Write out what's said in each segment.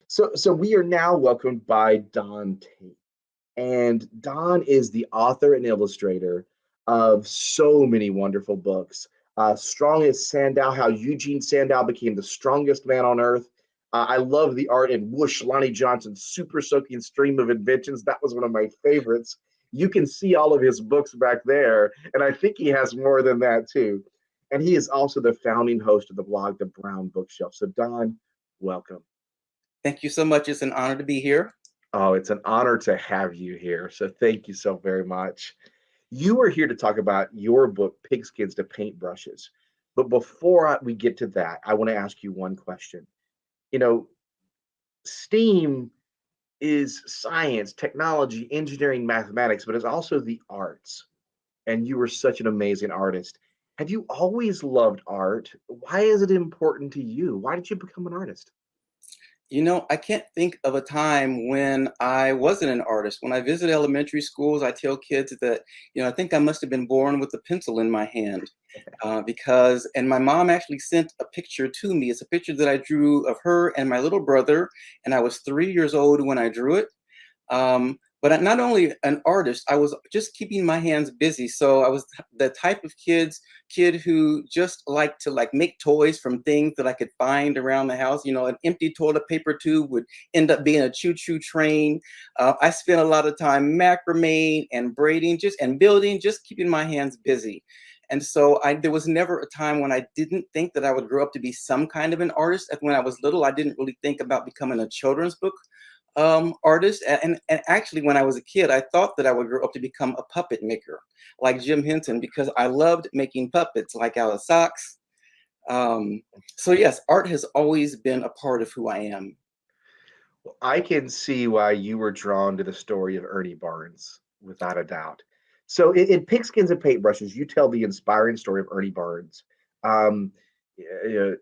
So we are now welcomed by Don Tate. And Don is the author and illustrator of so many wonderful books. Strong as Sandow, how Eugene Sandow became the strongest man on earth. I love the art in Whoosh, Lonnie Johnson's Super Soaking Stream of Inventions. That was one of my favorites. You can see all of his books back there, and I think he has more than that too. And he is also the founding host of the blog, The Brown Bookshelf. So, Don, welcome. Thank you so much. It's an honor to be here. Oh, it's an honor to have you here. So thank you so very much. You are here to talk about your book, Pigskins to Paintbrushes. But we get to that, I want to ask you one question. You know, STEAM is science, technology, engineering, mathematics, but it's also the arts. And you were such an amazing artist. Have you always loved art? Why is it important to you? Why did you become an artist? I can't think of a time when I wasn't an artist. When I visit elementary schools, I tell kids that, I think I must have been born with a pencil in my hand and my mom actually sent a picture to me. It's a picture that I drew of her and my little brother, and I was 3 years old when I drew it. But I'm not only an artist, I was just keeping my hands busy. So I was the type of kid who just liked to make toys from things that I could find around the house. An empty toilet paper tube would end up being a choo-choo train. I spent a lot of time macrame and braiding, and building, just keeping my hands busy. And so there was never a time when I didn't think that I would grow up to be some kind of an artist. When I was little, I didn't really think about becoming a children's book artist. And actually, when I was a kid, I thought that I would grow up to become a puppet maker like Jim Henson, because I loved making puppets like out of socks. So yes, art has always been a part of who I am. Well, I can see why you were drawn to the story of Ernie Barnes, without a doubt. So in Pigskins and Paintbrushes, you tell the inspiring story of Ernie Barnes, um, uh,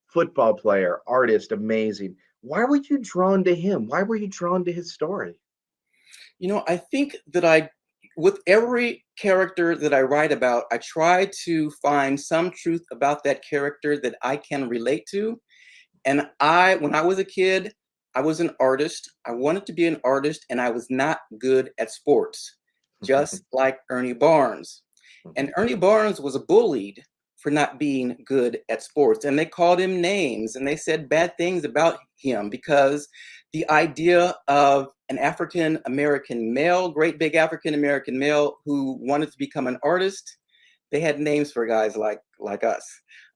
football player, artist, amazing. Why were you drawn to him? Why were you drawn to his story? I think that with every character that I write about, I try to find some truth about that character that I can relate to. And when I was a kid, I was an artist. I wanted to be an artist, and I was not good at sports, just like Ernie Barnes. And Ernie Barnes was bullied for not being good at sports. And they called him names and they said bad things about him because the idea of an African American male, great big African American male who wanted to become an artist, they had names for guys like us.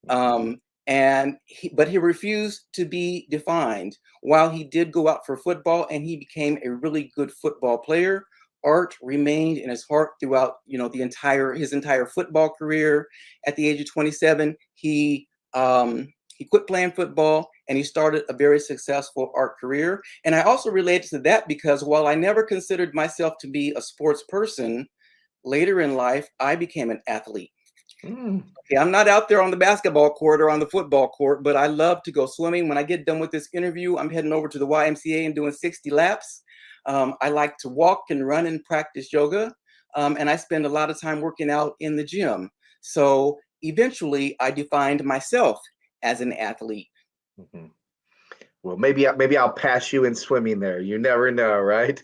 Um, but he refused to be defined. While he did go out for football and he became a really good football player, art remained in his heart throughout, his entire football career. At the age of 27, he quit playing football and he started a very successful art career. And I also related to that because while I never considered myself to be a sports person, later in life, I became an athlete. Mm. Okay, I'm not out there on the basketball court or on the football court, but I love to go swimming. When I get done with this interview, I'm heading over to the YMCA and doing 60 laps. I like to walk and run and practice yoga. And I spend a lot of time working out in the gym. So eventually, I defined myself as an athlete. Mhm. Well, maybe I'll pass you in swimming there. You never know, right?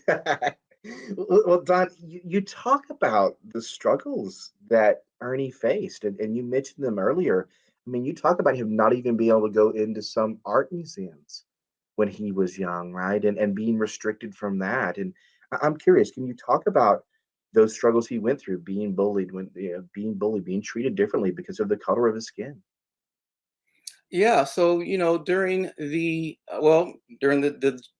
Well, Don, you talk about the struggles that Ernie faced, and you mentioned them earlier. I mean, you talk about him not even being able to go into some art museums when he was young, right? And being restricted from that. And I'm curious, can you talk about those struggles he went through, being bullied, being treated differently because of the color of his skin? Yeah, so during the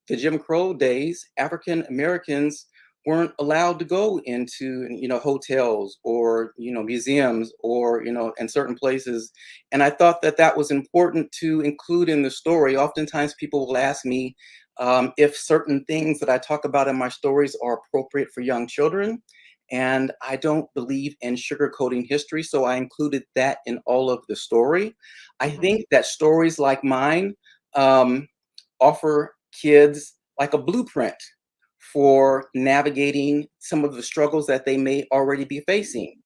Jim Crow days, African Americans weren't allowed to go into hotels or museums or in certain places, and I thought that that was important to include in the story. Oftentimes, people will ask me if certain things that I talk about in my stories are appropriate for young children. And I don't believe in sugarcoating history, so I included that in all of the story. I Mhm. think that stories like mine um, offer kids like a blueprint for navigating some of the struggles that they may already be facing.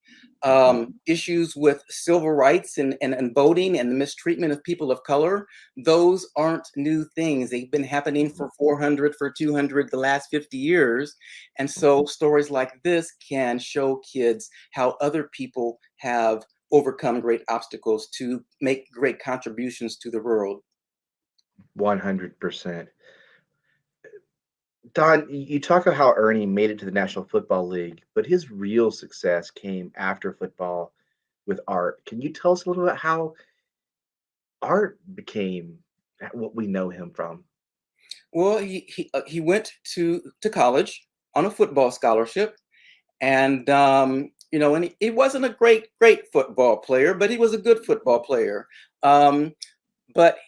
issues with civil rights and voting and the mistreatment of people of color. Those aren't new things. They've been happening for 400, for 200, the last 50 years. And so stories like this can show kids how other people have overcome great obstacles to make great contributions to the world. 100%. Don, you talk about how Ernie made it to the National Football League, but his real success came after football with art. Can you tell us a little about how art became what we know him from? Well, he went to college on a football scholarship, and and he wasn't a great football player, but he was a good football player. Um, but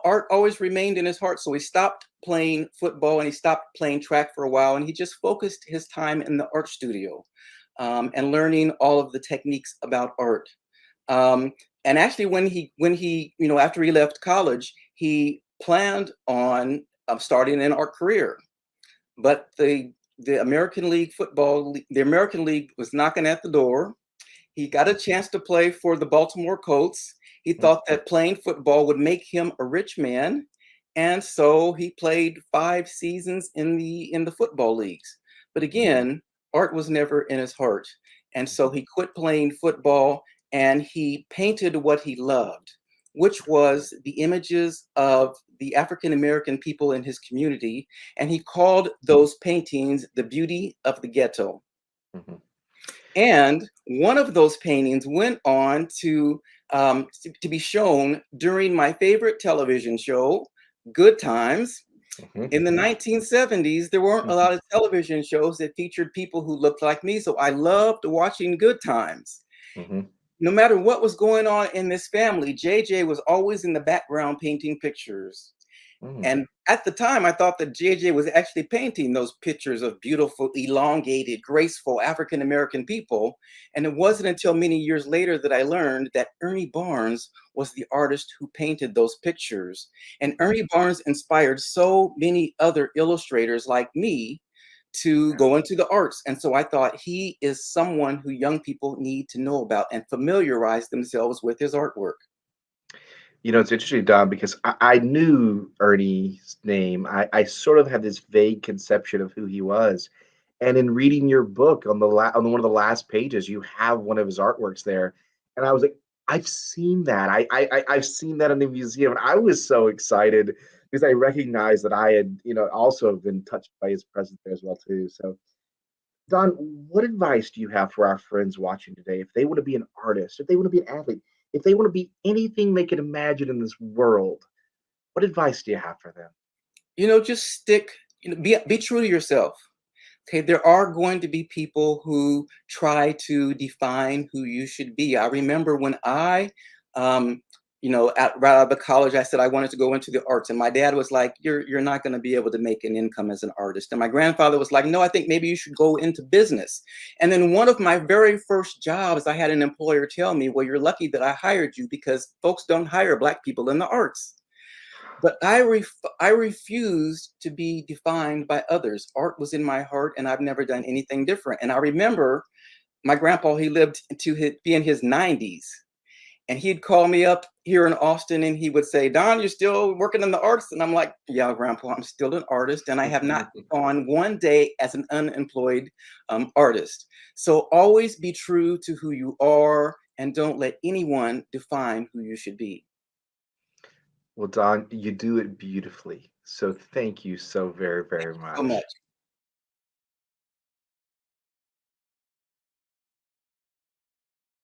art always remained in his heart, so he stopped playing football and he stopped playing track for a while, and he just focused his time in the art studio and learning all of the techniques about art. Um, and actually, when he after he left college, he planned on starting an art career, but the American League was knocking at the door. He got a chance to play for the Baltimore Colts. He Mhm, thought that playing football would make him a rich man, and so he played 5 seasons in the football leagues. But mhm, again, art was never in his heart, and so he quit playing football and he painted what he loved, which was the images of the African American people in his community, and he called those paintings the beauty of the ghetto. mhm, And one of those paintings went on to be shown during my favorite television show, Good Times. mhm, In the 1970s, there weren't a mhm, lot of television shows that featured people who looked like me, so I loved watching Good Times. mhm, No matter what was going on in this family, JJ was always in the background painting pictures. mhm, And at the time, I thought that JJ was actually painting those pictures of beautiful, elongated, graceful African American people. And it wasn't until many years later that I learned that Ernie Barnes was the artist who painted those pictures. And Ernie Barnes inspired so many other illustrators like me to yeah. go into the arts. And so I thought he is someone who young people need to know about and familiarize themselves with his artwork. It's interesting, Don, because I knew Ernie's name. I sort of had this vague conception of who he was. And in reading your book on one of the last pages, you have one of his artworks there. And I was like, I've seen that. I've seen that in the museum. And I was so excited because I recognized that I had, also been touched by his presence there as well, too. So Don, what advice do you have for our friends watching today if they want to be an artist, if they want to be an athlete, if they want to be anything they can imagine in this world? What advice do you have for them? Just stick, be true to yourself. Okay, there are going to be people who try to define who you should be. I remember when um, right out of the college, I said I wanted to go into the arts, and my dad was like, "You're not going to be able to make an income as an artist." And my grandfather was like, "No, I think maybe you should go into business." And then one of my very first jobs, I had an employer tell me, "Well, you're lucky that I hired you because folks don't hire Black people in the arts." But I refused to be defined by others. Art was in my heart, and I've never done anything different. And I remember my grandpa, he lived be in his 90s. And he'd call me up here in Austin and he would say, "Don, you're still working in the arts?" And I'm like, "Yeah, Grandpa, I'm still an artist. And I have not gone one day as an unemployed artist." So always be true to who you are and don't let anyone define who you should be. Well, Don, you do it beautifully. So thank you so very, very So much. much.